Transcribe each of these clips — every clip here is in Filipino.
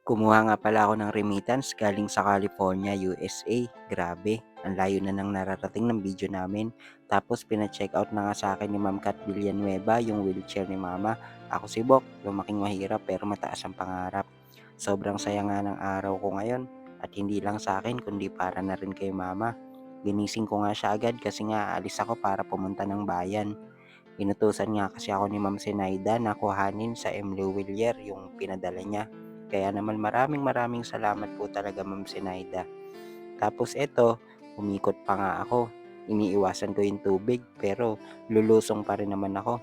Kumuha nga pala ako ng remittance galing sa California, USA. Grabe, ang layo na ng nararating ng video namin. Tapos pina-check out na nga sa akin ni Ma'am Kat Villanueva yung wheelchair ni Mama. Ako si Bok, lumaking mahirap pero mataas ang pangarap. Sobrang saya nga ng araw ko ngayon at hindi lang sa akin kundi para na rin kay Mama. Ginising ko nga siya agad kasi nga alis ako para pumunta ng bayan. Inutusan nga kasi ako ni Ma'am Zenaida na kuhanin sa M. Lewillier yung pinadala niya. Kaya naman maraming maraming salamat po talaga Ma'am Zenaida. Tapos eto, umikot pa nga ako. Iniiwasan ko yung tubig pero lulusong pa rin naman ako.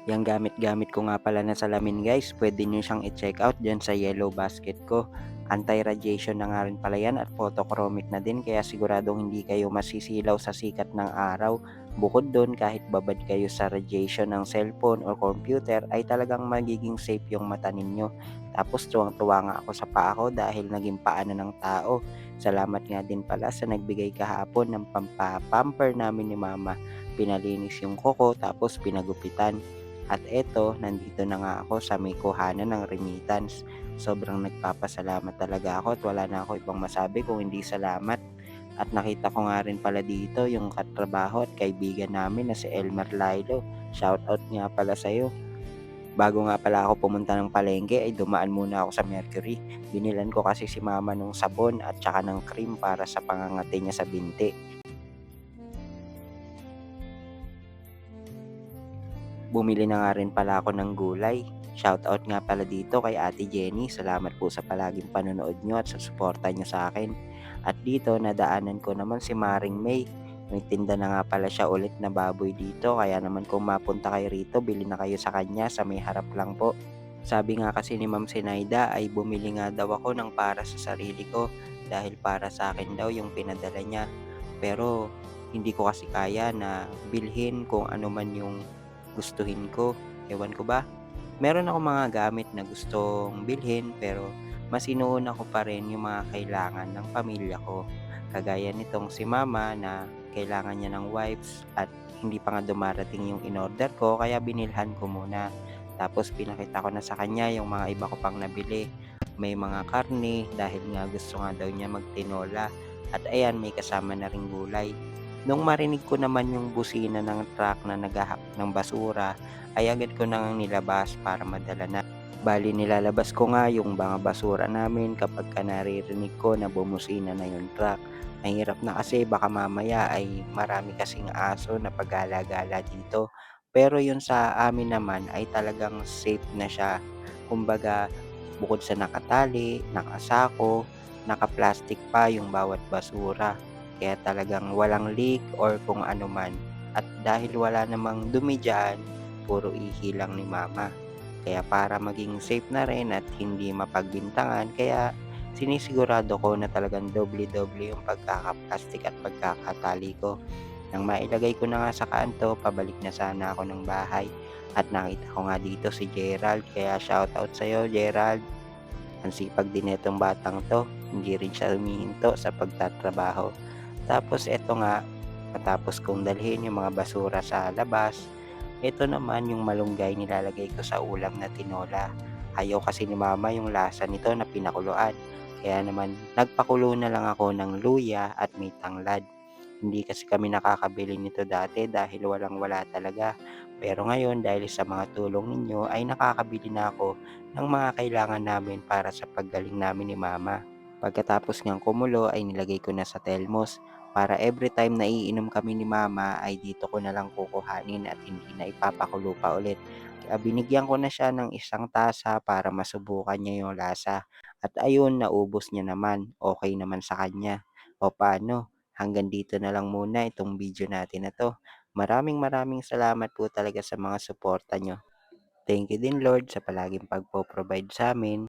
Yang gamit-gamit ko nga pala na salamin guys, pwede nyo siyang i-check out dyan sa yellow basket ko. Anti-radiation na nga rin pala yan at photochromic na din kaya siguradong hindi kayo masisilaw sa sikat ng araw. Bukod doon kahit babad kayo sa radiation ng cellphone o computer ay talagang magiging safe yung mata ninyo. Tapos tuwang-tuwa nga ako sa paa ko dahil naging paa na ng tao. Salamat nga din pala sa nagbigay kahapon ng pampapamper namin ni mama. Pinalinis yung kuko tapos pinagupitan. At eto, nandito na nga ako sa may kuhanan ng remittance. Sobrang nagpapasalamat talaga ako at wala na ako ibang masabi kung hindi salamat. At nakita ko nga rin pala dito yung katrabaho at kaibigan namin na si Elmer Lilo. Shoutout nga pala sa'yo. Bago nga pala ako pumunta ng palengke ay dumaan muna ako sa Mercury. Binilan ko kasi si mama nung sabon at saka ng cream para sa pangangati niya sa binti. Bumili na nga rin pala ako ng gulay. Shoutout nga pala dito kay Ate Jenny. Salamat po sa palaging panonood nyo at sa suporta nyo sa akin. At dito, nadaanan ko naman si Maring May. May tinda na nga pala siya ulit na baboy dito. Kaya naman kung mapunta kayo rito, bili na kayo sa kanya sa may harap lang po. Sabi nga kasi ni Ma'am Sinaida ay bumili nga daw ako ng para sa sarili ko dahil para sa akin daw yung pinadala niya. Pero hindi ko kasi kaya na bilhin kung ano man yung gustuhin ko. Ewan ko ba? Meron ako mga gamit na gustong bilhin pero mas inuuna ko pa rin yung mga kailangan ng pamilya ko. Kagaya nitong si mama na kailangan niya ng wipes at hindi pa nga dumarating yung in-order ko kaya binilhan ko muna. Tapos pinakita ko na sa kanya yung mga iba ko pang nabili. May mga karne dahil nga gusto nga daw niya magtinola. At ayan may kasama na ring gulay. Nung marinig ko naman yung busina ng truck na naghahak ng basura, ay agad ko nang nilabas para madala na. Bali nilalabas ko nga yung mga basura namin kapag ka naririnig ko na bumusina na yung truck. Mahirap na kasi baka mamaya ay marami kasing aso na paggala-gala dito. Pero yun sa amin naman ay talagang safe na siya. Kumbaga, bukod sa nakatali, nakasako, naka-plastic pa yung bawat basura. Kaya talagang walang leak or kung ano man. At dahil wala namang dumi dyan, puro ihi lang ni mama. Kaya para maging safe na rin at hindi mapagbintangan, kaya sinisigurado ko na talagang doble-doble yung pagkakaplastik at pagkakatali ko. Nang mailagay ko na nga sa kanto, pabalik na sana ako ng bahay. At nakita ko nga dito si Gerald, kaya shoutout sa'yo Gerald. Ang sipag din itong batang 'to, hindi rin siya humihinto sa pagtatrabaho. Tapos eto nga, matapos kong dalhin yung mga basura sa labas, eto naman yung malunggay nilalagay ko sa ulam na tinola. Ayaw kasi ni mama yung lasa nito na pinakuluan, kaya naman nagpakulo na lang ako ng luya at may tanglad. Hindi kasi kami nakakabili nito dati dahil walang-wala talaga. Pero ngayon dahil sa mga tulong ninyo ay nakakabili na ako ng mga kailangan namin para sa paggaling namin ni mama. Pagkatapos niyang kumulo ay nilagay ko na sa telmos para every time na iinom kami ni mama ay dito ko na lang kukuhanin at hindi na ipapakulo pa ulit. Kaya binigyan ko na siya ng isang tasa para masubukan niya yung lasa. At ayun, naubos niya naman. Okay naman sa kanya. O paano? Hanggang dito na lang muna itong video natin na 'to. Maraming maraming salamat po talaga sa mga suporta niyo. Thank you din Lord sa palaging pagpo-provide sa'min.